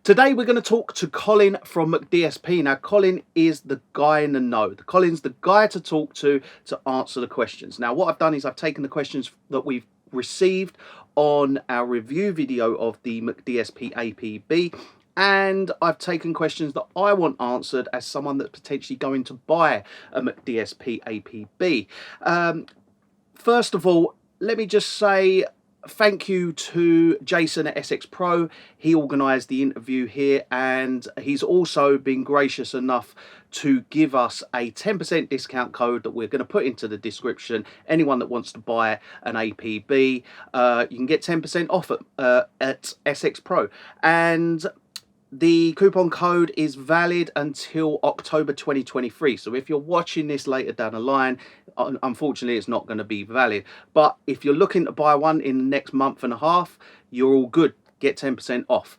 Today we're going to talk to Colin from McDSP. Now, Colin is the guy in the know. Colin's the guy to talk to answer the questions. Now, what I've done is I've taken the questions that we've received on our review video of the McDSP APB, and I've taken questions that I want answered as someone that's potentially going to buy a McDSP APB. First of all, let me just say thank you to Jason at SX Pro. He organised the interview here, and he's also been gracious enough to give us a 10% discount code that we're going to put into the description. Anyone that wants to buy an APB, you can get 10% off at SX Pro. And the coupon code is valid until October 2023. So if you're watching this later down the line, unfortunately it's not going to be valid. But if you're looking to buy one in the next month and a half, you're all good. Get 10% off.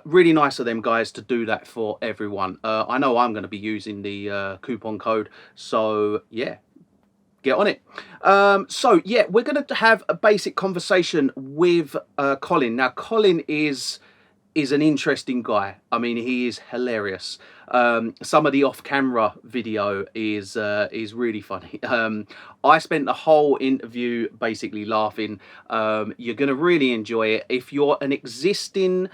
Really nice of them guys to do that for everyone. I know I'm going to be using the coupon code. So yeah, get on it. So yeah, we're going to have a basic conversation with Colin. Now, Colin is an interesting guy. I mean, he is hilarious. Some of the off-camera video is really funny. I spent the whole interview basically laughing. You're going to really enjoy it. If you're an existing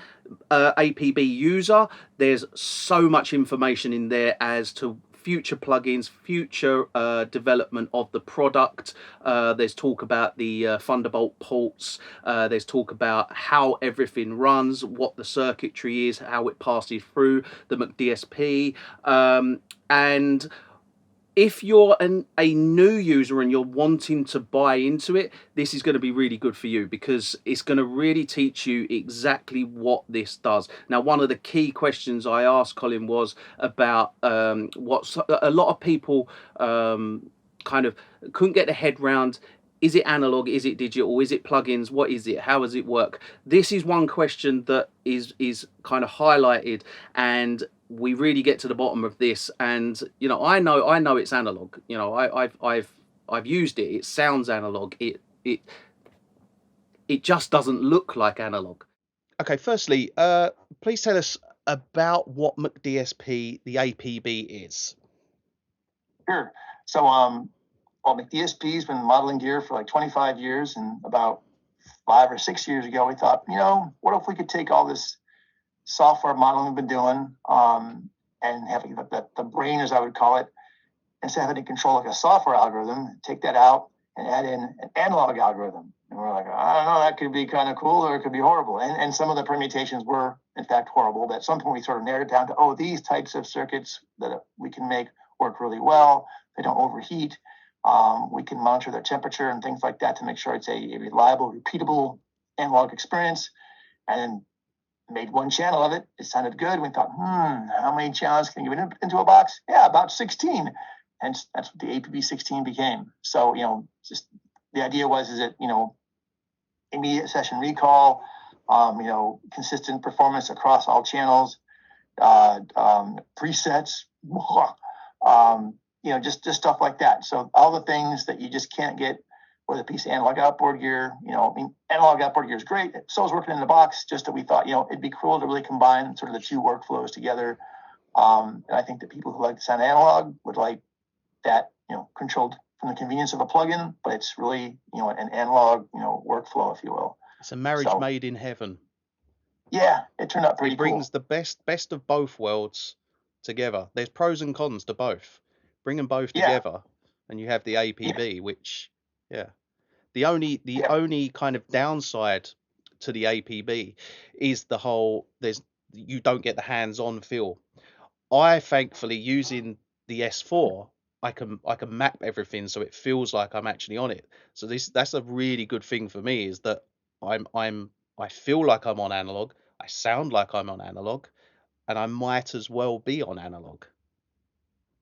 APB user, there's so much information in there as to future plugins, future development of the product. There's talk about the Thunderbolt ports. There's talk about how everything runs, what the circuitry is, how it passes through the McDSP. And if you're a new user and you're wanting to buy into it, this is going to be really good for you, because it's going to really teach you exactly what this does. Now, one of the key questions I asked Colin was about what a lot of people kind of couldn't get their head round. Is it analog? Is it digital? Is it plugins? What is it? How does it work? This is one question that is kind of highlighted, and we really get to the bottom of this. And you know, I know it's analog. You know, I've used it. It sounds analog. It just doesn't look like analog. Okay, firstly, please tell us about what McDSP, the APB, is. Sure. So, well, McDSP's been modeling gear for like 25 years, and about 5 or 6 years ago, we thought, you know, what if we could take all this software modeling we've been doing and having the brain, as I would call it, instead of having to control like a software algorithm, take that out and add in an analog algorithm. And we're like, I don't know, that could be kind of cool or it could be horrible. And some of the permutations were, in fact, horrible. But at some point, we sort of narrowed it down to, oh, these types of circuits that we can make work really well. They don't overheat. We can monitor their temperature and things like that to make sure it's a reliable, repeatable analog experience. And made one channel of it. It sounded good. We thought, how many channels can you get into a box? Yeah, about 16. And that's what the APB 16 became. So, you know, just the idea was, is that, you know, immediate session recall, you know, consistent performance across all channels, presets, you know, just stuff like that. So all the things that you just can't get with a piece of analog outboard gear. You know, I mean, analog outboard gear is great. So is working in the box, just that we thought, you know, it'd be cool to really combine sort of the two workflows together. And I think that people who like to sound analog would like that, you know, controlled from the convenience of a plugin, but it's really, you know, an analog, you know, workflow, if you will. It's a marriage made in heaven. Yeah, it turned out pretty cool. It brings the best of both worlds together. There's pros and cons to both. Bring them both together, and you have the APB, which, the only kind of downside to the APB is the whole you don't get the hands-on feel. I thankfully, using the S4, I can map everything so it feels like I'm actually on it. So that's a really good thing for me, is that I feel like I'm on analog, I sound like I'm on analog, and I might as well be on analog.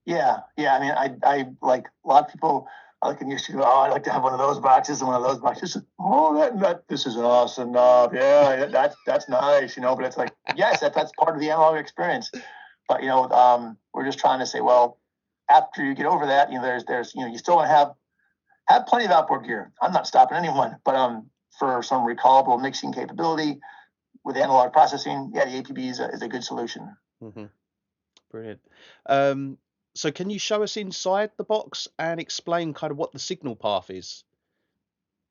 Yeah. I mean, I like a lot of people. I can used to go, oh, I'd like to have one of those boxes and one of those boxes. Oh, this is awesome. Yeah, that's nice, you know. But it's like, yes, that's part of the analog experience. But you know, we're just trying to say, well, after you get over that, you know, there's you know, you still want to have plenty of outboard gear. I'm not stopping anyone, but for some recallable mixing capability, with analog processing, yeah, the APB is a good solution. Mm-hmm. Brilliant. So can you show us inside the box and explain kind of what the signal path is?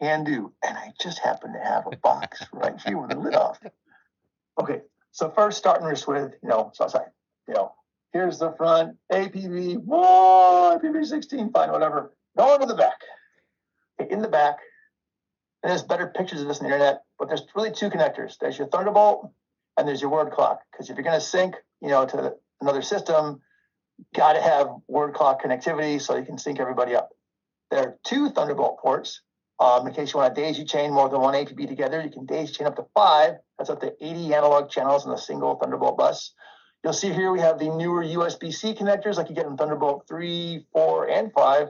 Can do. And I just happen to have a box right here with the lid off. Okay, so first starting this with, here's the front, APB, whoa, APB 16, fine, whatever. Going to the back. Okay, in the back, and there's better pictures of this on the internet, but there's really two connectors. There's your Thunderbolt and there's your word clock. Because if you're going to sync, to another system, got to have word clock connectivity so you can sync everybody up. There are two Thunderbolt ports. In case you want to daisy chain more than one APB together, you can daisy chain up to 5. That's up to 80 analog channels in a single Thunderbolt bus. You'll see here we have the newer USB-C connectors like you get in Thunderbolt 3, 4, and 5.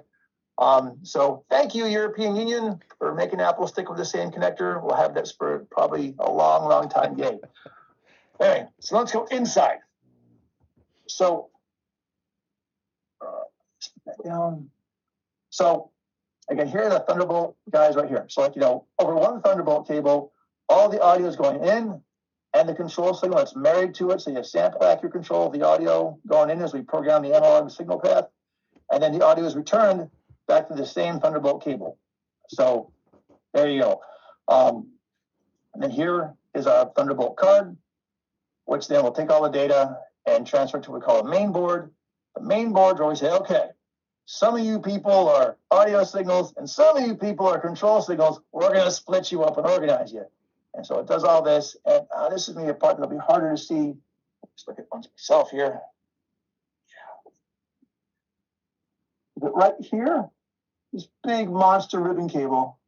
So thank you, European Union, for making Apple stick with the same connector. We'll have this for probably a long, long time. Yay. Anyway, so let's go inside. So, down. So, again, here are the Thunderbolt guys right here. So, over one Thunderbolt cable, all the audio is going in and the control signal that's married to it. So you have sample accurate control of the audio going in as we program the analog signal path. And then the audio is returned back to the same Thunderbolt cable. So there you go. And then here is our Thunderbolt card, which then will take all the data and transfer it to what we call a main board. The main board where we say, okay, some of you people are audio signals and some of you people are control signals. We're going to split you up and organize you. And so it does all this. And this is maybe a part that'll be harder to see. Just look at myself here. But right here, this big monster ribbon cable,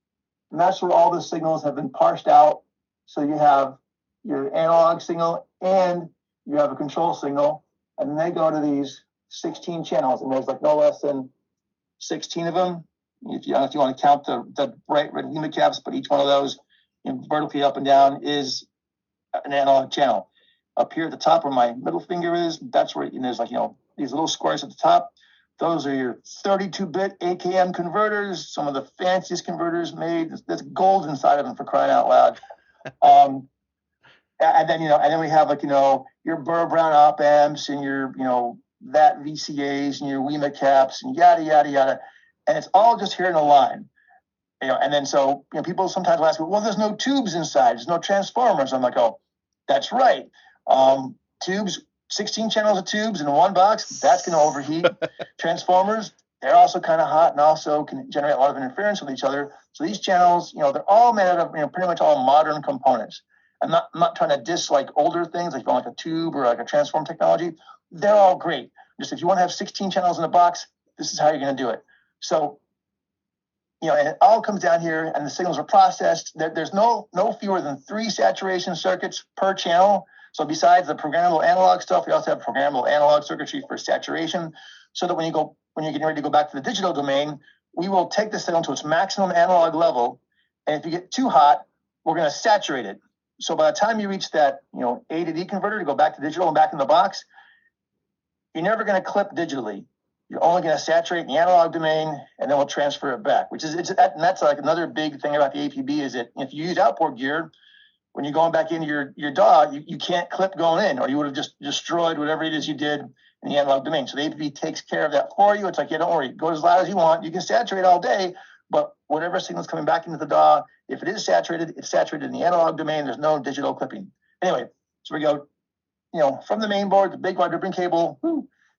and that's where all the signals have been parsed out. So you have your analog signal and you have a control signal, and they go to these 16 channels, and there's like no less than 16 of them. If you want to count the bright red limit caps, but each one of those vertically up and down is an analog channel. Up here at the top where my middle finger is, that's where there's these little squares at the top. Those are your 32-bit AKM converters, some of the fanciest converters made. There's gold inside of them, for crying out loud. And then we have your Burr Brown op amps and your VAT VCAs and your WEMA caps and yada yada yada, and it's all just here in a line. And then so people sometimes ask me, well, there's no tubes inside, there's no transformers. I'm like, oh, that's right. Tubes, 16 channels of tubes in one box, that's going to overheat. Transformers, they're also kind of hot and also can generate a lot of interference with each other. So these channels, they're all made out of pretty much all modern components. I'm not trying to diss like older things like a tube or like a transform technology. They're all great. Just if you want to have 16 channels in a box, this is how you're going to do it. So, and it all comes down here, and the signals are processed. There's no fewer than 3 saturation circuits per channel. So besides the programmable analog stuff, we also have programmable analog circuitry for saturation, so that when you're getting ready to go back to the digital domain, we will take the signal to its maximum analog level, and if you get too hot, we're going to saturate it. So by the time you reach that, A to D converter to go back to digital and back in the box, you're never going to clip digitally. You're only going to saturate the analog domain, and then we'll transfer it back. And that's like another big thing about the APB is that if you use outboard gear, when you're going back into your DAW, you can't clip going in, or you would have just destroyed whatever it is you did in the analog domain. So the APB takes care of that for you. It's like, don't worry, go as loud as you want. You can saturate all day, but whatever signal's coming back into the DAW, if it is saturated, it's saturated in the analog domain. There's no digital clipping. Anyway, so we go, from the main board, the big wide ribbon cable,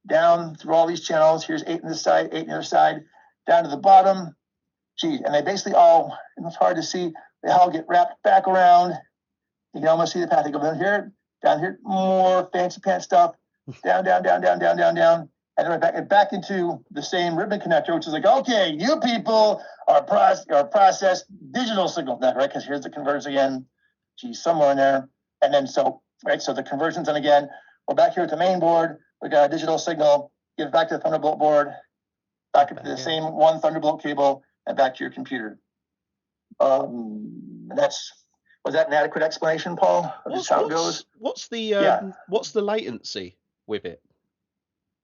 down through all these channels. Here's 8 on this side, 8 on the other side, down to the bottom. Geez, and they basically all, and it's hard to see, they all get wrapped back around. You can almost see the path. They go down here, more fancy pants stuff, down, down, down, down, down, down, down, and then back into the same ribbon connector, which is like, okay, you people are processed digital signal, right? Because here's the converters again. Geez, somewhere in there. And then so the conversions, and again, we're back here at the main board. We got a digital signal, give it back to the Thunderbolt board, back up to the same one Thunderbolt cable, and back to your computer. Was that an adequate explanation, Paul, of just how it goes? What's the latency with it?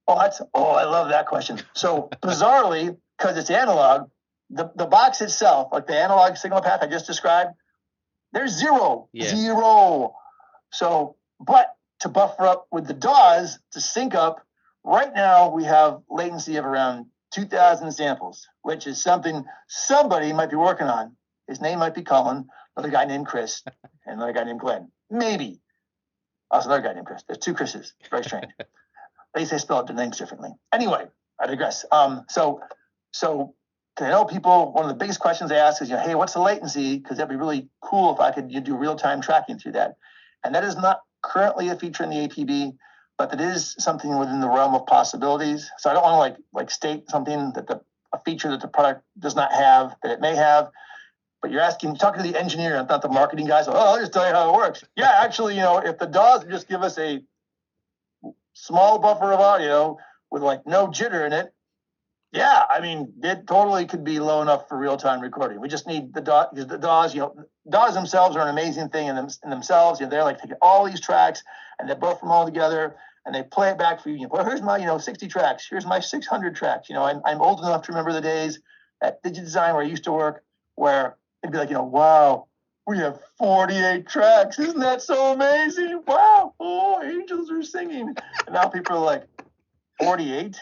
I love that question. So bizarrely, because it's analog, the box itself, like the analog signal path I just described, there's zero. But to buffer up with the DAWs to sync up, right now we have latency of around 2,000 samples, which is something somebody might be working on. His name might be Colin, another guy named Chris, and another guy named Glenn. Maybe. Also another guy named Chris. There's two Chris's. Very strange. At least they spell their names differently. Anyway, I digress. So I know people, one of the biggest questions they ask is, hey, what's the latency? Because that'd be really cool if I could do real-time tracking through that. And that is not currently a feature in the APB, but that is something within the realm of possibilities. So I don't want to like state something that a feature that the product does not have that it may have. But you're talking to the engineer, not the marketing guys. Oh, I'll just tell you how it works. Yeah, actually, if the DAWs just give us a small buffer of audio with like no jitter in it, yeah, I mean, it totally could be low enough for real-time recording. We just need the DAWs, because the DAWs, DAWs themselves are an amazing thing in themselves. They're like taking all these tracks and they buffer them all together and they play it back for you. Well, here's my 60 tracks. Here's my 600 tracks. I'm old enough to remember the days at DigiDesign where I used to work, where it'd be like, wow, we have 48 tracks. Isn't that so amazing? Wow, oh, angels are singing. And now people are like, 48?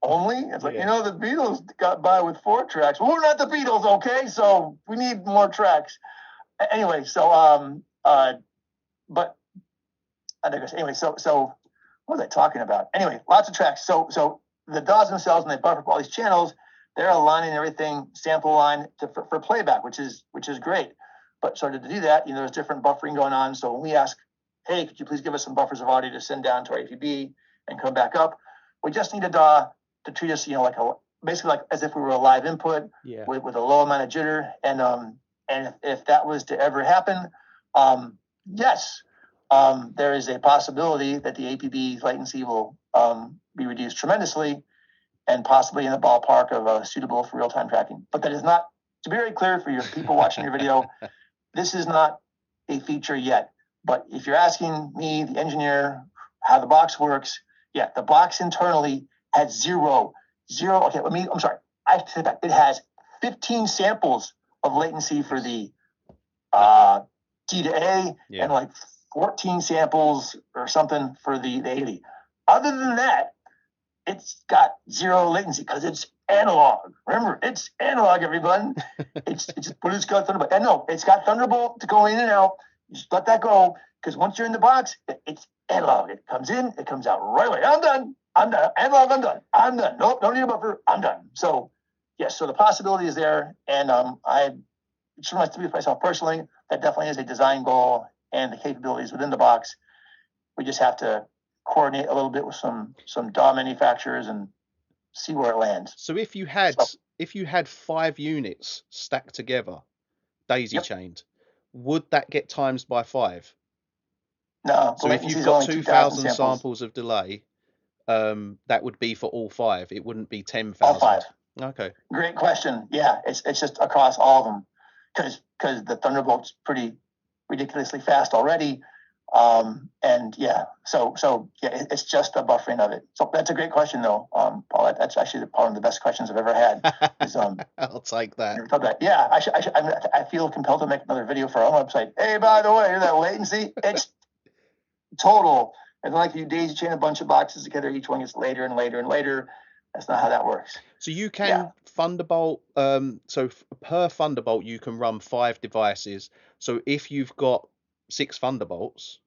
Only? It's like, the Beatles got by with 4 tracks. Well, we're not the Beatles, okay? So we need more tracks. Anyway, so but I digress. Anyway, so what was I talking about? Anyway, lots of tracks. So the DAWs themselves, when they buffer up all these channels, they're aligning everything sample line for playback, which is great. But so to do that, there's different buffering going on. So when we ask, hey, could you please give us some buffers of audio to send down to our APB and come back up? We just need a DAW to treat us, basically like as if we were a live input with a low amount of jitter. And if that was to ever happen, yes, there is a possibility that the APB latency will be reduced tremendously and possibly in the ballpark of suitable for real-time tracking. But that is not, to be very clear for your people watching your video, this is not a feature yet. But if you're asking me, the engineer, how the box works, the box internally has zero. Okay, I'm sorry. I said that it has 15 samples of latency for the D to A and like 14 samples or something for the 80. Other than that, it's got zero latency because it's analog. Remember, it's analog, everyone. It's got Thunderbolt. And no, it's got Thunderbolt to go in and out. You just let that go, because once you're in the box, it's analog. It comes in, it comes out right away. I'm done. Analog, I'm done. Nope, don't need a buffer. I'm done. So, yes, so the possibility is there. And I sure myself personally, that definitely is a design goal and the capabilities within the box. We just have to coordinate a little bit with some DAW manufacturers and see where it lands. So if you had 5 units stacked together, daisy chained, would that get times by 5? No. So if you've got 2,000 samples of delay, that would be for all 5. It wouldn't be 10,000. All 5. Okay. Great question. Yeah, it's just across all of them, because the Thunderbolt's pretty ridiculously fast already. It's just a buffering of it. So that's a great question, though, Paul. That's actually one of the best questions I've ever had. I'll take that. Yeah, I feel compelled to make another video for our own website. Hey, by the way, that latency, it's total. And like you daisy chain a bunch of boxes together, each one gets later and later and later. That's not how that works. So you can Thunderbolt. So per Thunderbolt, you can run 5 devices. So if you've got 6 Thunderbolts,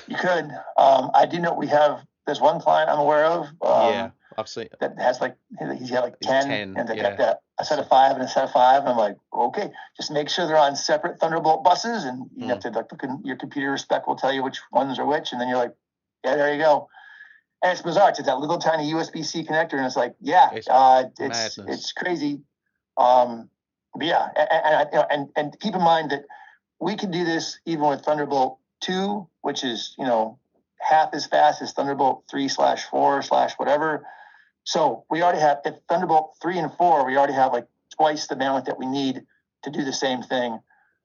you could. I do know there's one client I'm aware of. I've seen that has he's got like 10 and they got that a set of 5 and a set of 5. And I'm like, okay, just make sure they're on separate Thunderbolt buses, and you have to look your computer spec will tell you which ones are which, and then you're like, yeah, there you go. And it's bizarre. It's that little tiny USB-C connector, and it's like, it's crazy. But yeah, and keep in mind that we can do this even with Thunderbolt 2, which is half as fast as Thunderbolt 3/4/ whatever. So we already have at Thunderbolt 3 and 4. We already have like twice the bandwidth that we need to do the same thing.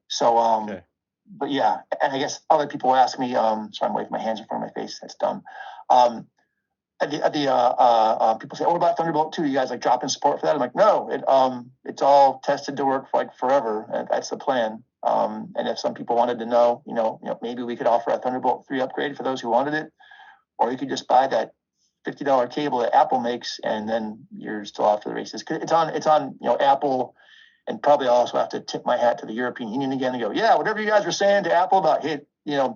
So but yeah, and I guess other people ask me. So I'm waving my hands in front of my face. That's dumb. People say, "Oh, what about Thunderbolt 2? You guys like dropping support for that?" I'm like, no, it's all tested to work for like forever. And that's the plan. And if some people wanted to know, maybe we could offer a Thunderbolt 3 upgrade for those who wanted it, or you could just buy that $50 cable that Apple makes, and then you're still off to the races. It's on Apple, and probably also have to tip my hat to the European Union again and go, yeah, whatever you guys were saying to Apple about, hey,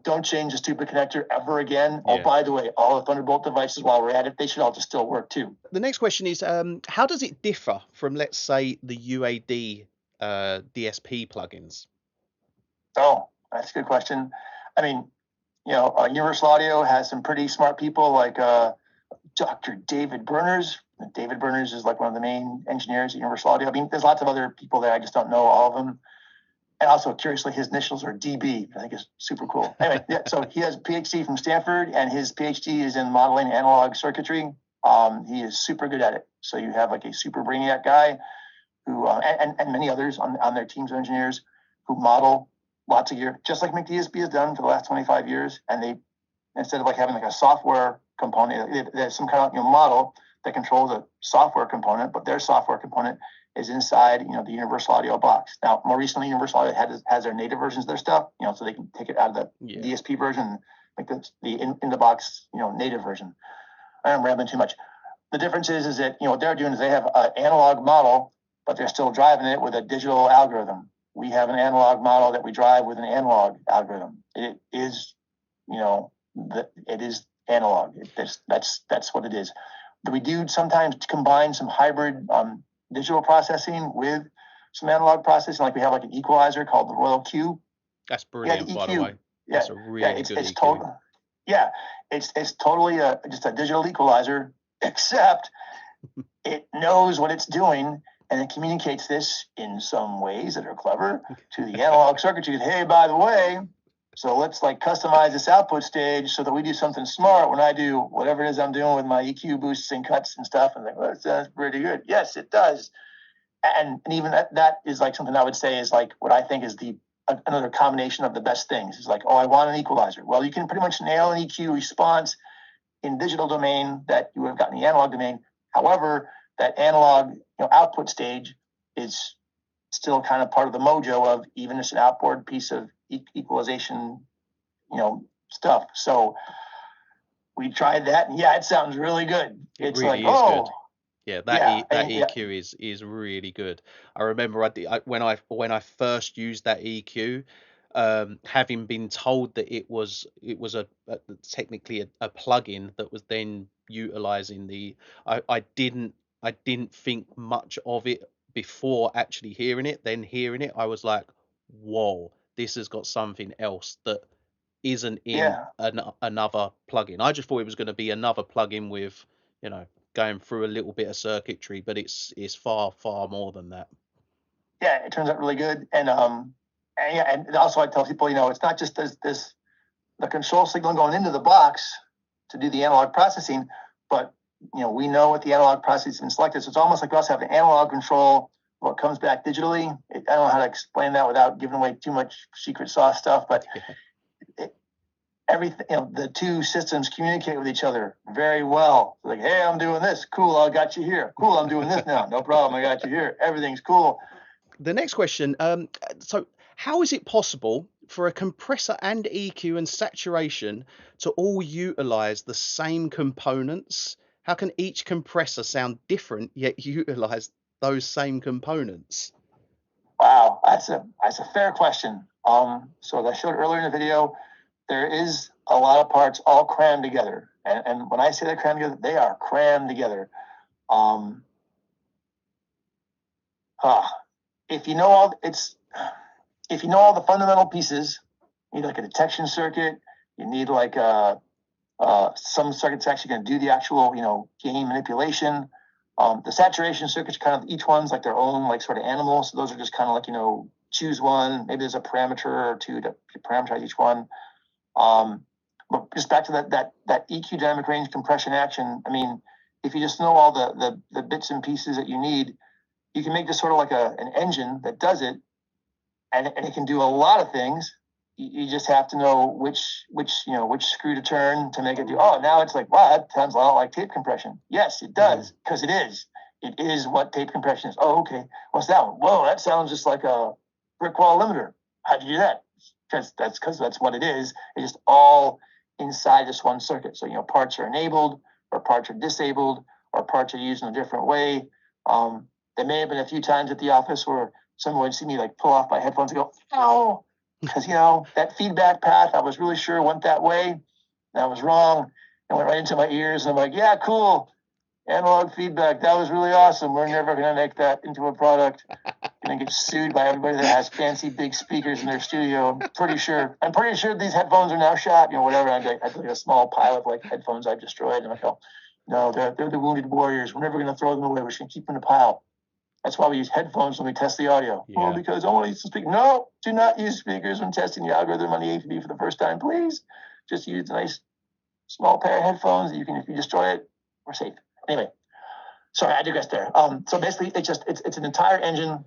don't change the stupid connector ever again. Yeah. Oh, by the way, all the Thunderbolt devices, while we're at it, they should all just still work too. The next question is, how does it differ from, let's say, the UAD DSP plugins? Oh, that's a good question. I mean, Universal Audio has some pretty smart people like Dr. David Berners. David Berners is like one of the main engineers at Universal Audio. I mean, there's lots of other people there. I just don't know all of them. And also, curiously, his initials are DB. I think is super cool. Anyway, yeah, so he has a PhD from Stanford, and his PhD is in modeling analog circuitry. He is super good at it. So you have like a super brainiac guy who, and many others on their teams of engineers who model lots of gear, just like McDSP has done for the last 25 years. And they, instead of like having like a software component, there's some kind of model that controls a software component, but their software component is inside the Universal Audio box. Now, more recently, Universal Audio has their native versions of their stuff, so they can take it out of the DSP version, like the in the box, native version. I'm rambling too much. The difference is that what they're doing is they have an analog model, but they're still driving it with a digital algorithm. We have an analog model that we drive with an analog algorithm. It is, it is analog. That's what it is. But we do sometimes combine some hybrid digital processing with some analog processing. Like we have like an equalizer called the Royal Q. That's brilliant, by the way. That's a really good EQ. It's totally just a digital equalizer, except it knows what it's doing, and it communicates this in some ways that are clever to the analog circuitry. Hey, by the way, so let's like customize this output stage so that we do something smart when I do whatever it is I'm doing with my EQ boosts and cuts and stuff. And like, well, that sounds pretty good. Yes, it does. And even that is like something I would say is like what I think is another combination of the best things. It's like, oh, I want an equalizer. Well, you can pretty much nail an EQ response in digital domain that you would have gotten in the analog domain. However, that analog output stage is still kind of part of the mojo of even just an outboard piece of equalization, stuff. So we tried that, and yeah, it sounds really good. It's really like, good. Yeah, that EQ is really good. I remember when I first used that EQ, having been told that it was technically a plugin that was then utilizing the. I didn't think much of it before actually hearing it. Then hearing it, I was like, whoa, this has got something else that isn't in another plugin. I just thought it was going to be another plugin with going through a little bit of circuitry, but it's far more than that. Yeah, it turns out really good. And also I tell people, it's not just the control signal going into the box to do the analog processing, but we know what the analog processing has been selected. So it's almost like we also have the analog control what comes back digitally. I don't know how to explain that without giving away too much secret sauce stuff, but everything, the two systems communicate with each other very well. Like, hey, I'm doing this. Cool, I got you here. Cool, I'm doing this now. No problem, I got you here. Everything's cool. The next question, so how is it possible for a compressor and EQ and saturation to all utilize the same components? How can each compressor sound different yet utilize those same components? Wow, that's a fair question. So as I showed earlier in the video, there is a lot of parts all crammed together. And when I say they're crammed together, they are crammed together. If you know all the fundamental pieces, you need like a detection circuit, you need like some circuits actually going to do the actual, gain manipulation. The saturation circuits kind of each one's like their own like sort of animal. So those are just kind of like, choose one. Maybe there's a parameter or two to parameterize each one. But just back to that EQ dynamic range compression action. I mean, if you just know all the bits and pieces that you need, you can make this sort of like an engine that does it, and it can do a lot of things. You just have to know which screw to turn to make it do. Oh, now it's like, wow, that sounds a lot like tape compression. Yes, it does, because it is. It is what tape compression is. Oh, okay. What's that one? Whoa, that sounds just like a brick wall limiter. How'd you do that? Because that's what it is. It's just all inside this one circuit. So, parts are enabled or parts are disabled or parts are used in a different way. There may have been a few times at the office where someone would see me like pull off my headphones and go, ow, because, that feedback path, I was really sure went that way. And I was wrong. And went right into my ears. And I'm like, yeah, cool. Analog feedback. That was really awesome. We're never going to make that into a product. Going to get sued by everybody that has fancy big speakers in their studio. I'm pretty sure these headphones are now shot, whatever. I had like a small pile of like headphones I've destroyed. And I go, no, they're the wounded warriors. We're never going to throw them away. We're just going to keep them in a pile. That's why we use headphones when we test the audio. Yeah. Well, because I want to use the speaker. No, do not use speakers when testing the algorithm on the APB for the first time, please. Just use a nice small pair of headphones. If you destroy it, we're safe. Anyway, sorry, I digress there. So basically, it's an entire engine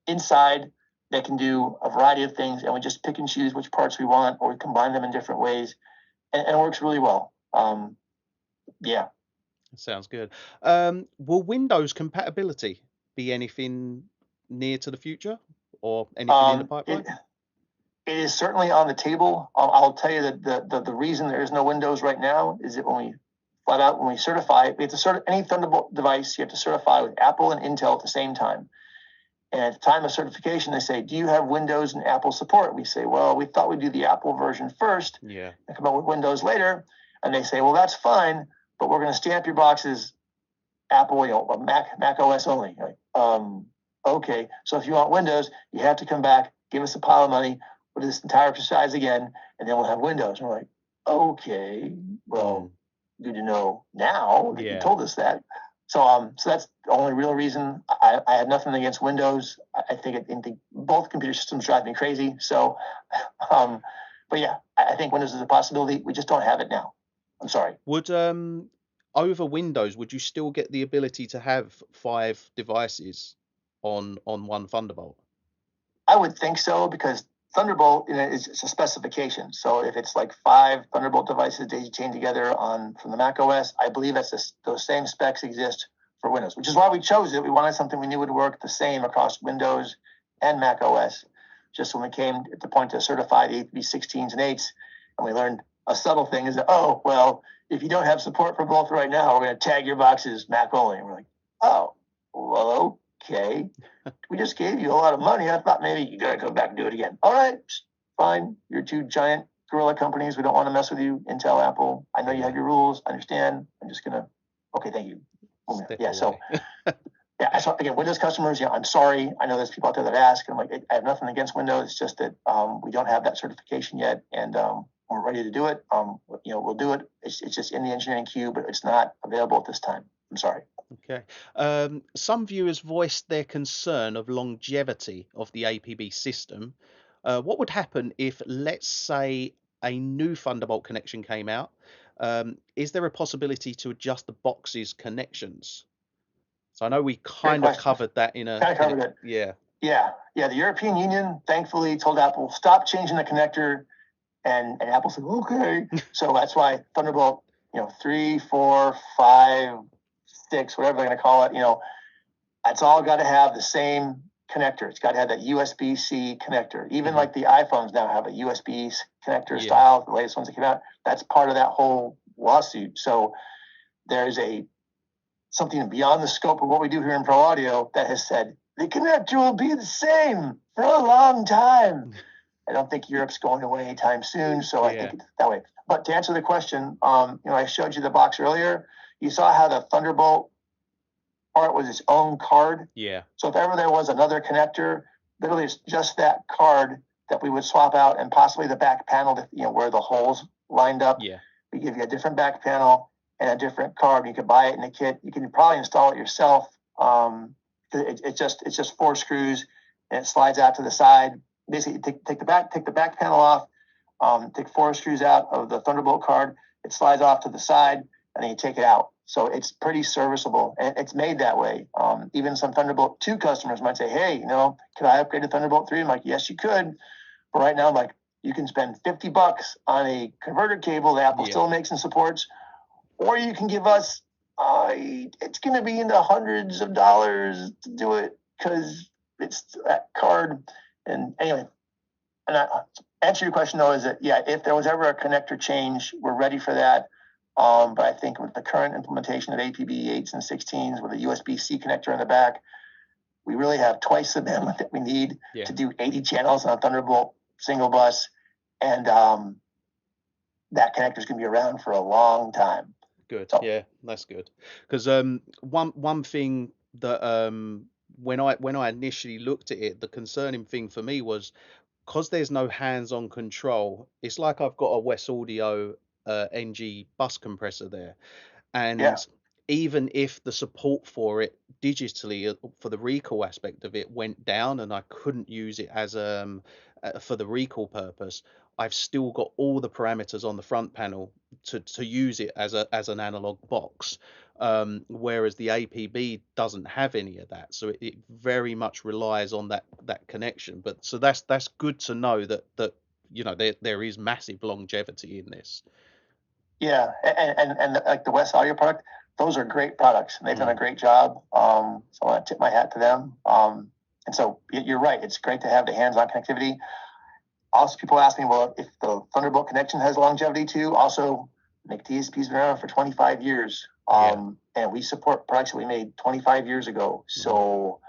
inside that can do a variety of things, and we just pick and choose which parts we want, or we combine them in different ways, and it works really well. Yeah. Sounds good. Will Windows compatibility be anything near to the future, or anything in the pipeline? It is certainly on the table. I'll tell you that the reason there is no Windows right now is that when we certify, we have to any Thunderbolt device, you have to certify with Apple and Intel at the same time. And at the time of certification, they say, do you have Windows and Apple support? We say, well, we thought we'd do the Apple version first and come up with Windows later. And they say, well, that's fine, but we're going to stamp your boxes Apple, Mac OS only. Okay, so if you want Windows, you have to come back, give us a pile of money, put this entire exercise again, and then we'll have Windows. And we're like, okay, well, good to know now that you told us that. So that's the only real reason. I have nothing against Windows. I think both computer systems drive me crazy. So, but yeah, I think Windows is a possibility. We just don't have it now. I'm sorry. Would over Windows, would you still get the ability to have 5 devices on one Thunderbolt? I would think so, because Thunderbolt is a specification. So if it's like 5 Thunderbolt devices daisy chained together from the Mac OS, I believe those same specs exist for Windows, which is why we chose it. We wanted something we knew would work the same across Windows and Mac OS. Just when we came at the point to certify the APB 16s and 8s, and we learned a subtle thing is that, oh, well, if you don't have support for both right now, we're going to tag your boxes Mac only. And we're like, oh, well, okay. We just gave you a lot of money. I thought maybe you got to go back and do it again. All right, fine. You're 2 giant gorilla companies. We don't want to mess with you. Intel, Apple. I know you have your rules. I understand. I'm just going to, okay, thank you. Yeah, so, yeah, so again, Windows customers, I'm sorry. I know there's people out there that ask. I'm like, I have nothing against Windows. It's just that we don't have that certification yet, and we're ready to do it. We'll do it. It's just in the engineering queue, but it's not available at this time. I'm sorry. Okay. Some viewers voiced their concern of longevity of the APB system. What would happen if, let's say, a new Thunderbolt connection came out? Is there a possibility to adjust the box's connections? So I know we kind of covered that Yeah. The European Union thankfully told Apple, stop changing the connector, and Apple said, okay. So that's why Thunderbolt, 3, 4, 5, 6, whatever they're going to call it, it's all got to have the same connector. It's got to have that USB-C connector. Even like the iPhones now have a USB connector style, the latest ones that came out. That's part of that whole lawsuit. So there's something beyond the scope of what we do here in Pro Audio that has said the connector will be the same for a long time. I don't think Europe's going away anytime soon, so I think it's that way. But to answer the question, I showed you the box earlier. You saw how the Thunderbolt part was its own card. Yeah. So if ever there was another connector, literally it's just that card that we would swap out, and possibly the back panel, where the holes lined up. Yeah. We give you a different back panel and a different card. You could buy it in a kit. You can probably install it yourself. It's just 4 screws, and it slides out to the side. Basically, take the back panel off. Take 4 screws out of the Thunderbolt card. It slides off to the side, and then you take it out. So it's pretty serviceable, and it's made that way. Even some Thunderbolt 2 customers might say, hey, can I upgrade to Thunderbolt 3? I'm like, yes, you could. But right now, I'm like, you can spend $50 on a converter cable that Apple still makes and supports, or you can give us, it's going to be in the hundreds of dollars to do it, because it's that card. And anyway, and answer your question though is that, yeah, if there was ever a connector change, we're ready for that. But I think with the current implementation of APB 8s and 16s with a USB-C connector in the back, we really have twice the bandwidth that we need to do 80 channels on a Thunderbolt single bus. And that connector is going to be around for a long time. Good. So, yeah, that's good. Because one thing that when I initially looked at it, the concerning thing for me was because there's no hands-on control. It's like I've got a West Audio NG bus compressor there, and even if the support for it digitally for the recall aspect of it went down and I couldn't use it as for the recall purpose, I've still got all the parameters on the front panel to use it as an analog box, whereas the APB doesn't have any of that, so it very much relies on that connection. But so that's good to know that you know there is massive longevity in this. Yeah, and like the West Audio product, those are great products, and they've done a great job. So I want to tip my hat to them. And so you're right; it's great to have the hands-on connectivity. Also, people ask me, well, if the Thunderbolt connection has longevity too. Also, McDSP's been around for 25 years, and we support products that we made 25 years ago. So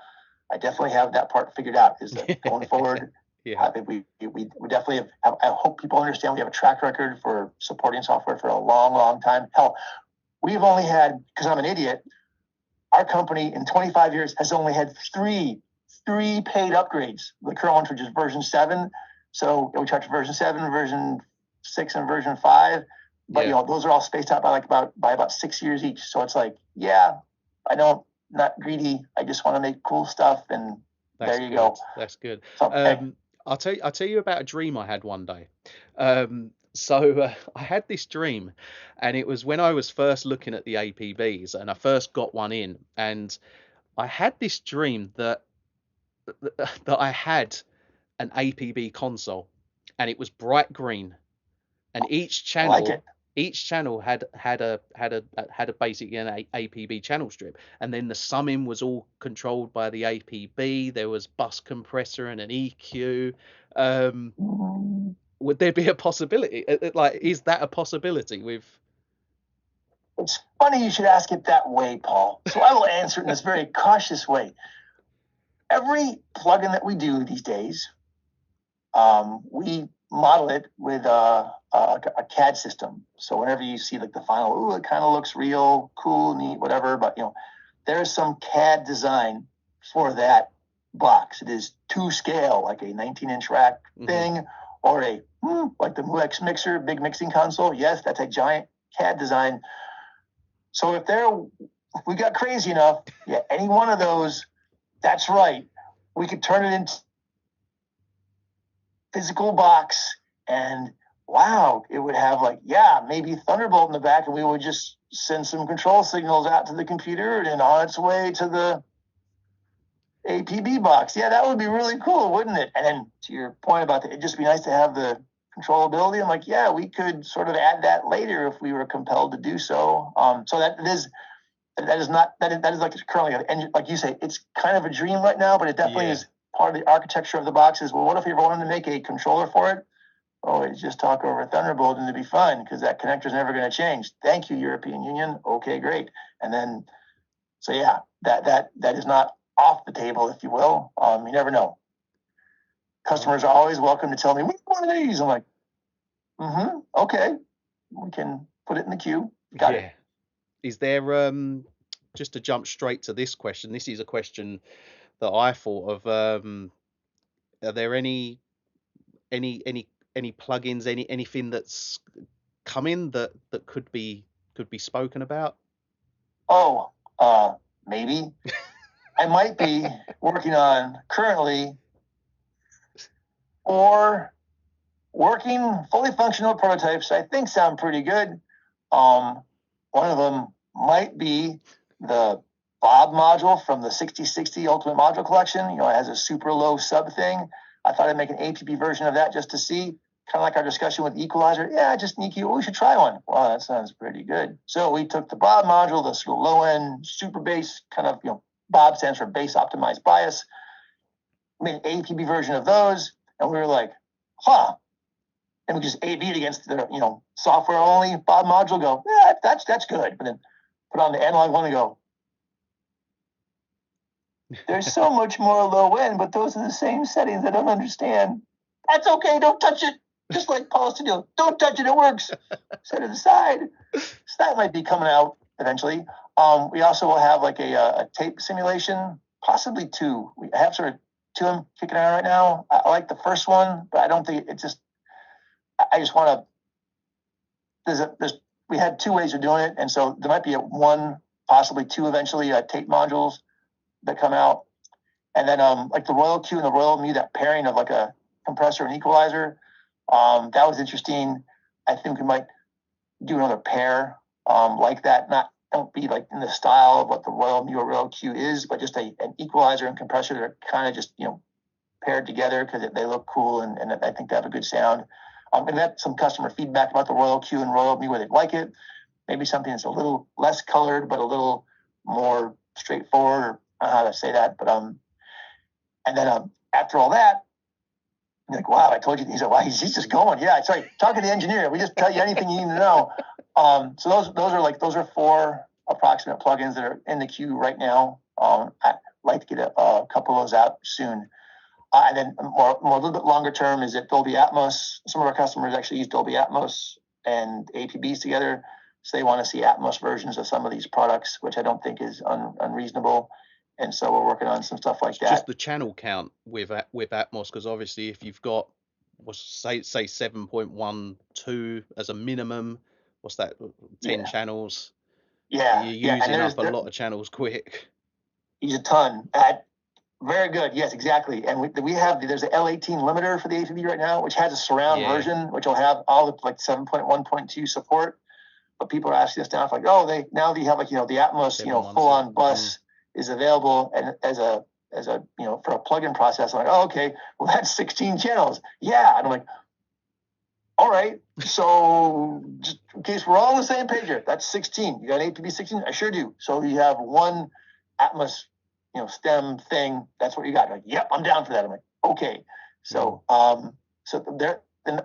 I definitely have that part figured out. Is that going forward? I think we definitely have. I hope people understand we have a track record for supporting software for a long, long time. Hell, we've only had, because I'm an idiot, our company in 25 years has only had three paid upgrades. The current one, which is version 7. So we charge version 7, version 6, and version 5. But you know, those are all spaced out by about 6 years each. So it's like, not greedy. I just want to make cool stuff, and that's there you good. Go. That's good. So, I'll tell you about a dream I had one day. So I had this dream, and it was when I was first looking at the APBs, and I first got one in, and I had this dream that I had an APB console, and it was bright green, and each channel had a basically an APB channel strip, and then the summing was all controlled by the APB. There was bus compressor and an EQ. Would there be a possibility? Like, is that a possibility with? It's funny you should ask it that way, Paul. So I will answer it in this very cautious way. Every plugin that we do these days, we model it with a CAD system. So whenever you see like the final, it kind of looks real, cool, neat, whatever. But you know, there's some CAD design for that box. It is to scale, like a 19-inch rack thing, or a like the MuX mixer, big mixing console. Yes, that's a giant CAD design. So if we got crazy enough, any one of those, that's right, we could turn it into physical box, and wow, it would have maybe Thunderbolt in the back, and we would just send some control signals out to the computer and on its way to the APB box. Yeah, that would be really cool, wouldn't it? And then to your point about it'd just be nice to have the controllability. I'm like, we could sort of add that later if we were compelled to do so. So that is like currently, like you say, it's kind of a dream right now, but it definitely is part of the architecture of the box. Is, well, what if we ever wanted to make a controller for it? Oh, it's just talk over Thunderbolt and it'd be fun because that connector is never going to change. Thank you, European Union. Okay, great. And then, so that is not off the table, if you will. You never know. Customers are always welcome to tell me, we want one of these. I'm like, okay, we can put it in the queue. Got it. Is there, just to jump straight to this question, this is a question that I thought of, are there any plugins, anything that's coming that could be spoken about? Maybe. I might be working on currently or working fully functional prototypes I think sound pretty good. One of them might be the Bob module from the 6060 Ultimate Module Collection. You know, it has a super low sub thing. I thought I'd make an APB version of that just to see, kind of like our discussion with equalizer. Yeah, just an EQ. We should try one. Wow, that sounds pretty good. So we took the Bob module, the sort of low end, super bass kind of, Bob stands for bass optimized bias. Made an APB version of those, and we were like, And we just A/B it against the, software only Bob module. Go, yeah, that's good. But then put on the analog one and go, there's so much more low end, but those are the same settings. I don't understand. That's okay. Don't touch it. Just like Paul Studio. Don't touch it. It works. Set it aside. So that might be coming out eventually. We also will have like a tape simulation, possibly two. We have sort of two of them kicking around right now. I like the first one, but I don't think it's just. I just want to. We had two ways of doing it, and so there might be one, possibly two, eventually tape modules that come out, and then like the Royal Q and the Royal Mu, that pairing of like a compressor and equalizer, that was interesting. I think we might do another pair like that. Don't be like in the style of what the Royal Mu or Royal Q is, but just an equalizer and compressor that are kind of just paired together because they look cool and I think they have a good sound. And we had some customer feedback about the Royal Q and Royal Mu where they'd like it. Maybe something that's a little less colored but a little more straightforward, or I don't know how to say that. But and then after all that, you're like, wow, I told you. He's like, wow, he's just going. Yeah, sorry, talking to the engineer. We just tell you anything you need to know. So those are 4 approximate plugins that are in the queue right now. I'd like to get a couple of those out soon. And then more a little bit longer term is that Dolby Atmos. Some of our customers actually use Dolby Atmos and APBs together, so they want to see Atmos versions of some of these products, which I don't think is unreasonable. And so we're working on some stuff like that. Just the channel count with Atmos, because obviously if you've got say 7.12 as a minimum, what's that? 10 channels. Yeah, you're using up a lot of channels quick. Use a ton. Very good. Yes, exactly. And there's an L18 limiter for the APB right now, which has a surround version, which will have all the like 7.1.2 support. But people are asking us now, like, now that you have like the Atmos full on bus is available and as a for a plug-in process. I'm like, okay, well that's 16 channels. Yeah, and I'm like, all right. So just in case we're all on the same page here, that's 16. You got an APB 16? I sure do. So you have one Atmos stem thing, that's what you got. Like, yep, I'm down for that. I'm like, okay. So and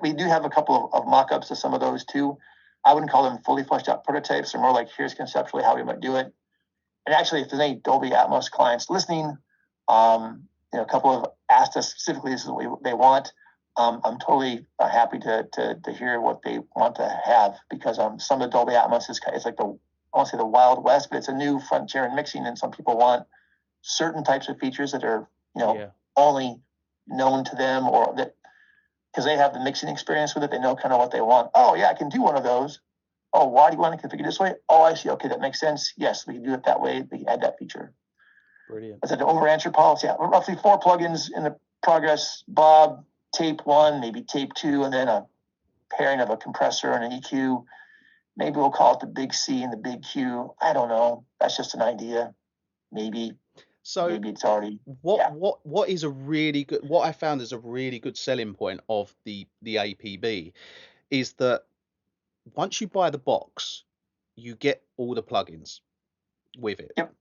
we do have a couple of mock-ups of some of those too. I wouldn't call them fully fleshed out prototypes. They're more like, here's conceptually how we might do it. And actually, if there's any Dolby Atmos clients listening, a couple have asked us specifically, this is what they want. I'm totally happy to hear what they want to have, because some of the Dolby Atmos it's like I won't say the Wild West, but it's a new frontier in mixing, and some people want certain types of features that are only known to them, or that because they have the mixing experience with it, they know kind of what they want. Oh yeah, I can do one of those. Oh, why do you want to configure this way? Oh, I see. Okay, that makes sense. Yes, we can do it that way. We can add that feature. Brilliant. I said to over-answer policy. Yeah, roughly 4 plugins in the progress. Bob, tape 1, maybe tape 2, and then a pairing of a compressor and an EQ. Maybe we'll call it the big C and the big Q. I don't know. That's just an idea. Maybe. So maybe it's already. What is a really good? What I found is a really good selling point of the APB is that once you buy the box, you get all the plugins with it. Yep.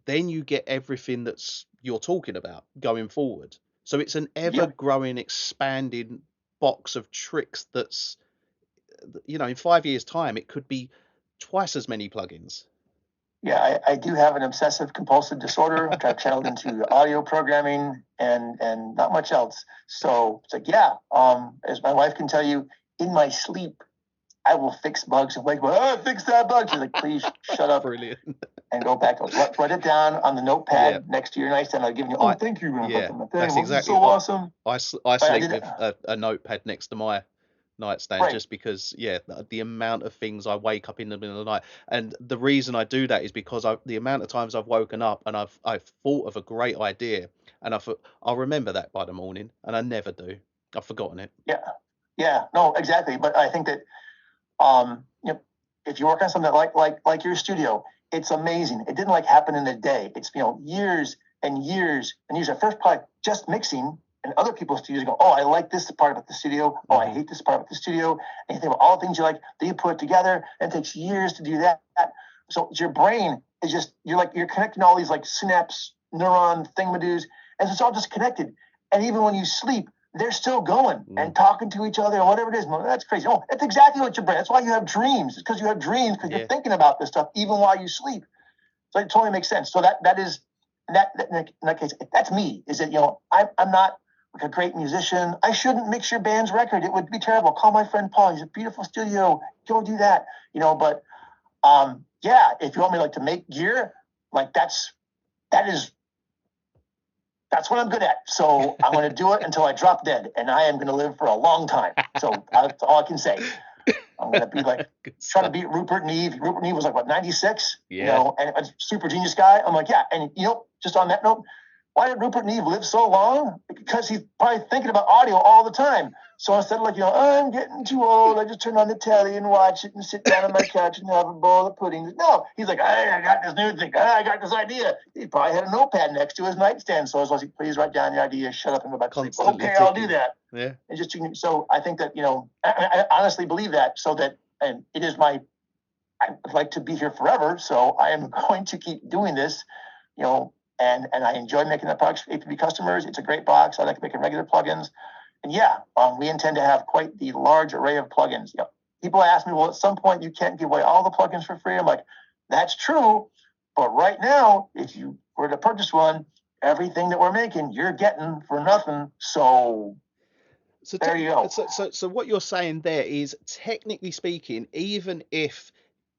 Then you get everything that's you're talking about going forward. So it's an ever-growing, expanding box of tricks that's, in 5 years' time, it could be twice as many plugins. Yeah, I do have an obsessive compulsive disorder, which I've channeled into audio programming and not much else. So it's like, as my wife can tell you, in my sleep, I will fix bugs and wake up, fix that bug. She's like, please shut up. Brilliant. And go back. Write it down on the notepad next to your nightstand. I'll give you, thank you. That's exactly so awesome. I sleep with a notepad next to my nightstand, just because the amount of things I wake up in the middle of the night, and the reason I do that is because the amount of times I've woken up and I've thought of a great idea and I thought I'll remember that by the morning, and I never do. I've forgotten it. No, exactly. But I think that if you work on something like your studio, it's amazing. It didn't happen in a day. It's years and years and years. At first, probably just mixing, and other people's studios go, oh, I like this part about the studio. Oh, I hate this part about the studio. And you think about all the things you like, then you put it together, and it takes years to do that. So your brain is just you're connecting all these synapse, neuron thingamadoos, and so it's all just connected. And even when you sleep, they're still going and talking to each other or whatever it is. Man, that's crazy. Oh, that's exactly what your brain. That's why you have dreams. It's because you have dreams because you're thinking about this stuff even while you sleep. So it totally makes sense. So that is in that case, that's me. Is that I'm not like a great musician. I shouldn't mix your band's record. It would be terrible. Call my friend Paul. He's a beautiful studio. Go do that. But if you want me to make gear, that's what I'm good at. So I'm going to do it until I drop dead, and I am going to live for a long time. So that's all I can say. I'm going to be trying to beat Rupert Neve. Rupert Neve was 96, and a super genius guy. I'm and just on that note, why did Rupert Neve live so long? Because he's probably thinking about audio all the time. So instead of I'm getting too old, I just turn on the telly and watch it and sit down on my couch and have a bowl of pudding. No, he's hey, I got this new thing. I got this idea. He probably had a notepad next to his nightstand. So I was please write down your idea, shut up and go back to sleep. Okay, I'll do that. Yeah. And so I think that, I honestly believe that, and it is I'd like to be here forever. So I am going to keep doing this, and I enjoy making the products for APB customers. It's a great box. I like making regular plugins. And we intend to have quite the large array of plugins. People ask me, well, at some point you can't give away all the plugins for free. I'm that's true. But right now, if you were to purchase one, everything that we're making, you're getting for nothing. So there you go. So what you're saying there is, technically speaking, even if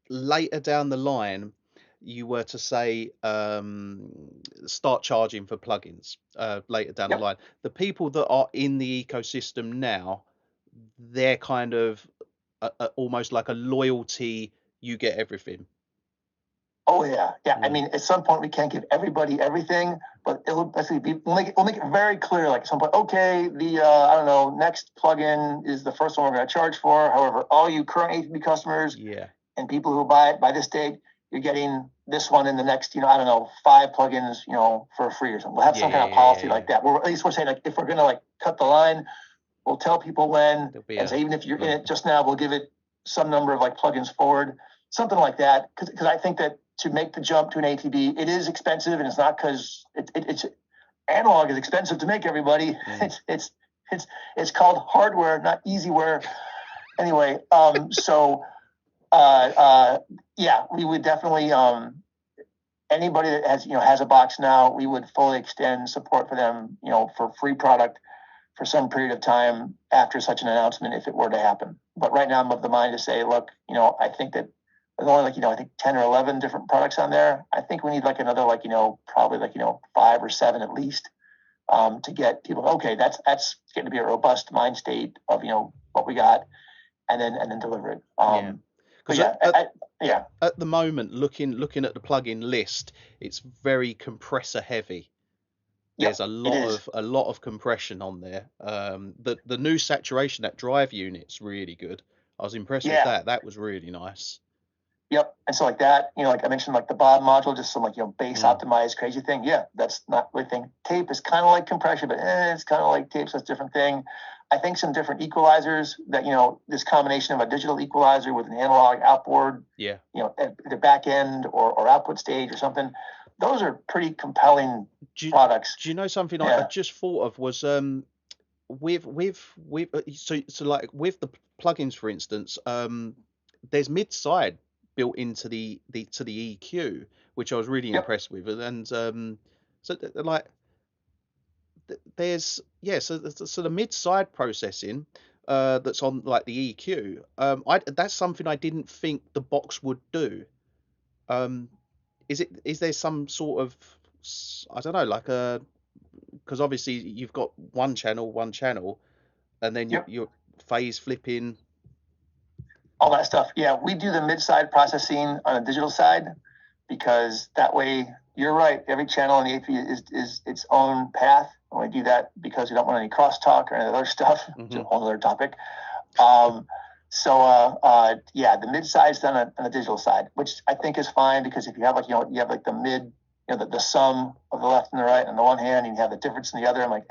later down the line you were to say start charging for plugins later down the line, the people that are in the ecosystem now, they're kind of almost like a loyalty, you get everything. Oh yeah. I mean, at some point we can't give everybody everything, but it'll basically we'll make it very clear. At some point, okay, the next plugin is the first one we're going to charge for. However, all you current APB customers and people who buy it by this date, you're getting this one in the next, 5 plugins, for free or something. We'll have some kind of policy like that. At least we're saying if we're going to cut the line, we'll tell people when, and say even if you're in it just now, we'll give it some number of plugins forward, something like that. Because I think that to make the jump to an ATB, it is expensive, and it's not because it's analog is expensive to make. Everybody, it's called hardware, not easyware. Anyway, we would definitely anybody that has a box now, we would fully extend support for them, for free product for some period of time after such an announcement, if it were to happen. But right now I'm of the mind to say, look, I think that there's only I think 10 or 11 different products on there. I think we need another probably 5 or 7 at least to get people, okay, that's getting to be a robust mind state of what we got, and then deliver it. At the moment, looking at the plugin list, it's very compressor heavy. There's a lot of compression on there. The new saturation, that drive unit's really good. I was impressed with that. That was really nice. Yep. And so that, I mentioned the Bob module, just some bass optimized crazy thing. Yeah, that's not really thing. Tape is kind of like compression, but it's kind of like tape, so it's a different thing. I think some different equalizers that, this combination of a digital equalizer with an analog outboard, the back end or output stage or something, those are pretty compelling products. Do you know something I just thought of was with the plugins, for instance, there's mid-side built into the EQ, which I was really impressed with, and there's so the mid-side processing that's on the EQ, that's something I didn't think the box would do. Is there some sort of, I don't know, because obviously you've got one channel, and then you're phase flipping, all that stuff. Yeah, we do the mid-side processing on the digital side, because that way, you're right, every channel in the AP is its own path. And we do that because we don't want any crosstalk or any other stuff. It's a whole other topic. The mid-side's done on the digital side, which I think is fine, because if you have you have the mid, the sum of the left and the right on the one hand, and you have the difference in the other. I'm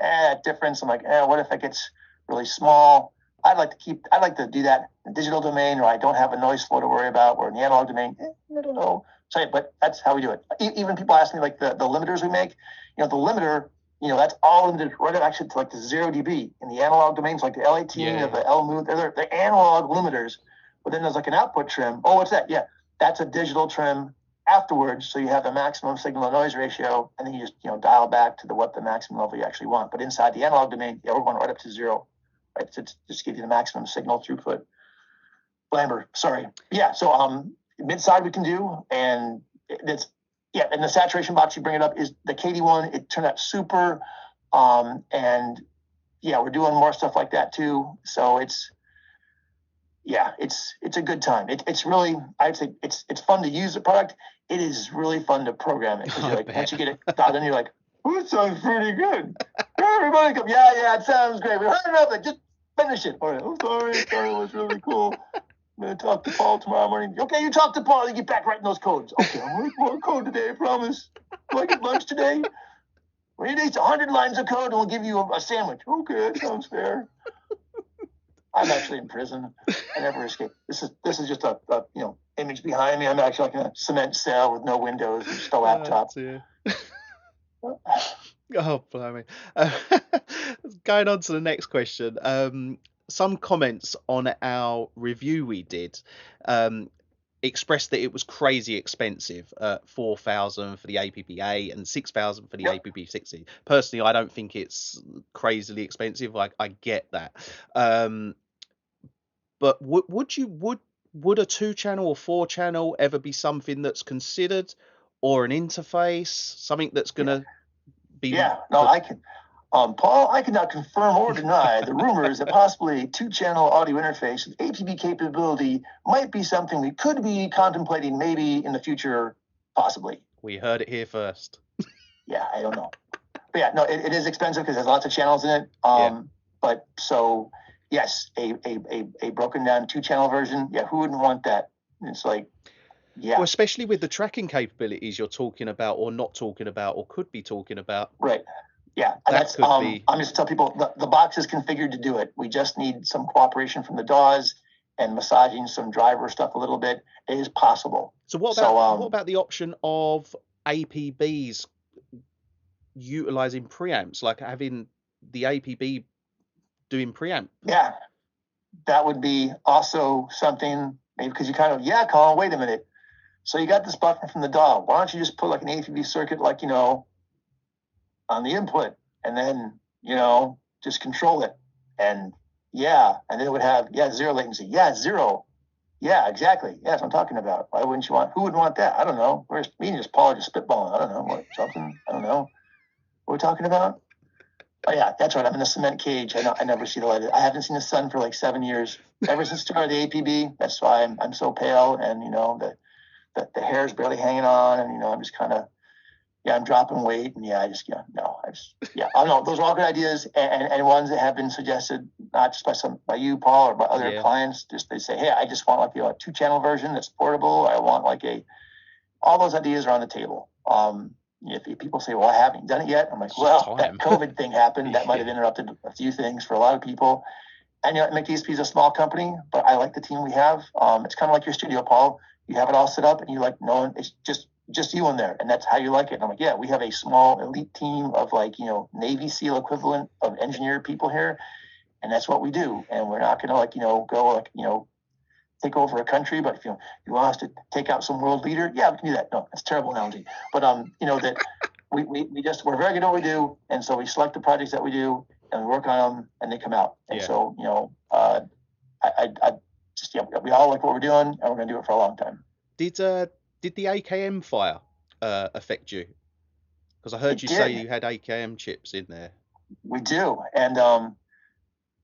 difference. I'm what if it gets really small? I'd like to do that in the digital domain, where I don't have a noise floor to worry about, or in the analog domain, I don't know. But that's how we do it. Even people ask me the limiters we make. The limiter that's all limited right up actually to like the 0 dB in the analog domains, like the L18 or the L-move. They're analog limiters. But then there's like an output trim. Oh, what's that? Yeah, that's a digital trim afterwards. So you have the maximum signal to noise ratio, and then you just dial back to what the maximum level you actually want. But inside the analog domain, we're going right up to 0, right? To just give you the maximum signal throughput. Lambert, sorry. Yeah. So mid-side we can do, and it's and the saturation box you bring it up is the KD one. It turned out super, and we're doing more stuff like that too. So it's a good time. It's really, I'd say it's fun to use the product. It is really fun to program it because you're like, once you get it dialed in, you're like, oh, it sounds pretty good. Everybody come, yeah, it sounds great. We heard enough. Like, just finish it. All right, I'm sorry, it was really cool. I'm going to talk to Paul tomorrow morning. Okay, you talk to Paul and get back writing those codes. Okay, I'm writing more code today, I promise. Do I get lunch today? We need 100 lines of code and we'll give you a sandwich. Okay, that sounds fair. I'm actually in prison. I never escaped. This is just a image behind me. I'm actually like in a cement cell with no windows, just a laptop. Oh, blimey. Going on to the next question. Some comments on our review we did expressed that it was crazy expensive, 4,000 for the APB-A and 6,000 for the APB-60. Personally, I don't think it's crazily expensive. I get that. But would a 2-channel or 4-channel ever be something that's considered, or an interface, something that's going to be? I can. Paul, I cannot confirm or deny the rumors that possibly 2-channel audio interface with APB capability might be something we could be contemplating maybe in the future, possibly. We heard it here first. I don't know. But it is expensive because there's lots of channels in it. But so, yes, a broken down 2-channel version. Yeah, who wouldn't want that? It's like, well, especially with the tracking capabilities you're talking about, or not talking about, or could be talking about. Right. Yeah, that's I'm just tell people the box is configured to do it. We just need some cooperation from the DAWs and massaging some driver stuff a little bit. It is possible. So what about the option of APBs utilizing preamps, like having the APB doing preamp? Yeah, that would be also something, maybe because you kind of, Colin, wait a minute. So you got this buffer from the DAW. Why don't you just put like an APB circuit, like, on the input, and then, just control it. And and then it would have, 0 latency. Zero. Yeah, exactly. Yeah, that's what I'm talking about. Why wouldn't you want, who would want that? I don't know. Where's me and just Paul just spitballing? I don't know. I don't know. What we're talking about? Oh yeah, that's right. I'm in a cement cage. I never see the light. I haven't seen the sun for like 7 years. Ever since I started the APB, that's why I'm so pale, and the hair's barely hanging on, and I'm just kind of, I'm dropping weight, and I don't know. Those are all good ideas, and ones that have been suggested, not just by you, Paul, or by other clients. Just they say, hey, I just want like a 2-channel version that's portable. I want like all those ideas are on the table. If people say, well, I haven't done it yet, I'm like, well, that COVID thing happened. That might have interrupted a few things for a lot of people. And McDSP is a small company, but I like the team we have. It's kind of like your studio, Paul. You have it all set up, and you like, no, it's just you in there, and that's how you like it. And I'm like, we have a small elite team of like, Navy SEAL equivalent of engineer people here, and that's what we do. And we're not gonna like, go like, take over a country, but if you want us to take out some world leader, we can do that. No, that's a terrible analogy. But that we're very good at what we do, and so we select the projects that we do, and we work on them, and they come out. And so we all like what we're doing, and we're gonna do it for a long time. Did the AKM fire affect you? Because I heard you say you had AKM chips in there. We do, and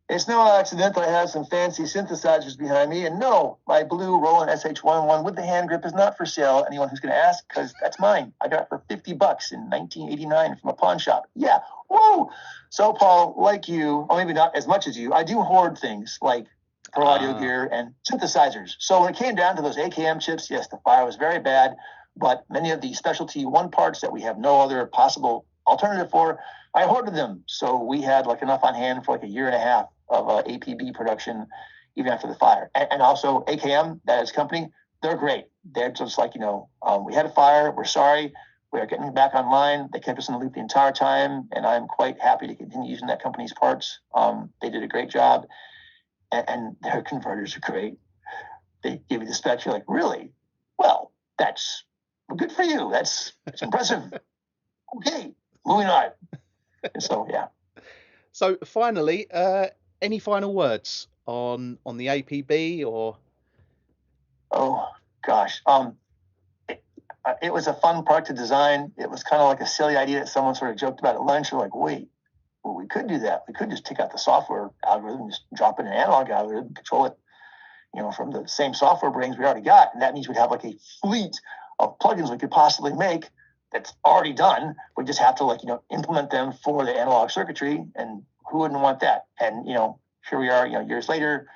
it's no accident that I have some fancy synthesizers behind me. And no, my blue Roland SH11 with the hand grip is not for sale. Anyone who's going to ask, because that's mine. I got it for $50 in 1989 from a pawn shop. Yeah, whoa! So Paul, like you, or maybe not as much as you, I do hoard things like pro audio gear and synthesizers. So when it came down to those AKM chips, yes, the fire was very bad, but many of the specialty one parts that we have no other possible alternative for, I hoarded them. So we had like enough on hand for like a year and a half of APB production, even after the fire. And also AKM, that is company, they're great. They're just like, we had a fire, we're sorry, We are getting back online. They kept us in the loop the entire time, and I'm quite happy to continue using that company's parts. They did a great job, and their converters are great. They give you the specs. You're like, really? Well, that's good for you. That's impressive. Okay, moving on. And so, yeah. So finally, any final words on the APB or? Oh gosh, it was a fun product to design. It was kind of like a silly idea that someone sort of joked about at lunch. We're like, wait, well, we could do that. We could just take out the software algorithm, just drop in an analog algorithm, control it, from the same software brains we already got, and that means we'd have like a fleet of plugins we could possibly make that's already done. We just have to implement them for the analog circuitry, and who wouldn't want that? And here we are, years later.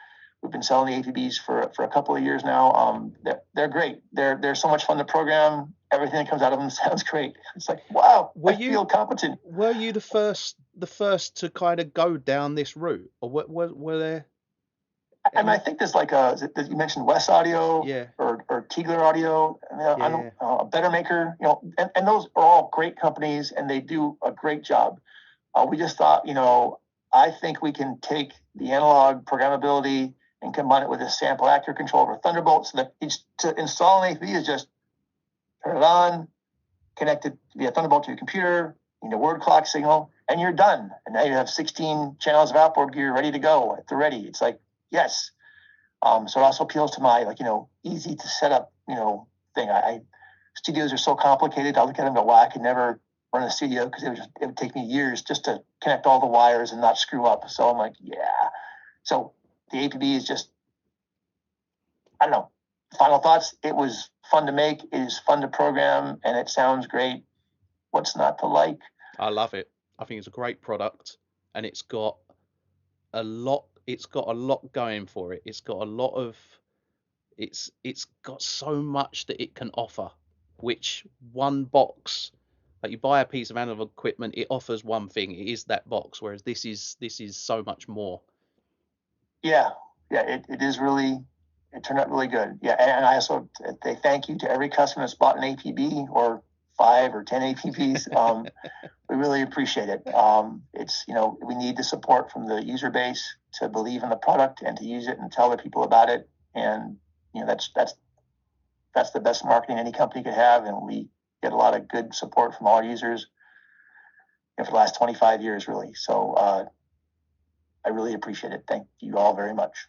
We've been selling the APBs for a couple of years now. They're great. They're so much fun to program. Everything that comes out of them sounds great. It's like, wow, I feel competent. Were you the first to kind of go down this route, or were there? I mean, I think there's you mentioned West Audio, or Tiegler Audio, a Better Maker, and those are all great companies, and they do a great job. We just thought, I think we can take the analog programmability and combine it with a sample accurate control over Thunderbolt, so that to install an APB is just turn it on, connect it via Thunderbolt to your computer, word clock signal, and you're done. And now you have 16 channels of outboard gear ready to go at the ready. It's like, yes. So it also appeals to my easy to set up thing. Studios are so complicated. I look at them and go, wow, I could never run a studio because it would take me years just to connect all the wires and not screw up. So I'm like, yeah. So the APB is just, I don't know. Final thoughts. It was fun to make. It is fun to program, and it sounds great. What's not to like? I love it. I think it's a great product, and it's got a lot. It's got a lot going for it. It's got a lot of. It's got so much that it can offer, which one box. Like you buy a piece of analog equipment, it offers one thing. It is that box, whereas this is so much more. Yeah, it is really. It turned out really good. Yeah, and I also say thank you to every customer that's bought an APB or 5 or 10 APBs. We really appreciate it. It's we need the support from the user base to believe in the product and to use it and tell other people about it. And that's the best marketing any company could have. And we get a lot of good support from all our users for the last 25 years, really. So I really appreciate it. Thank you all very much.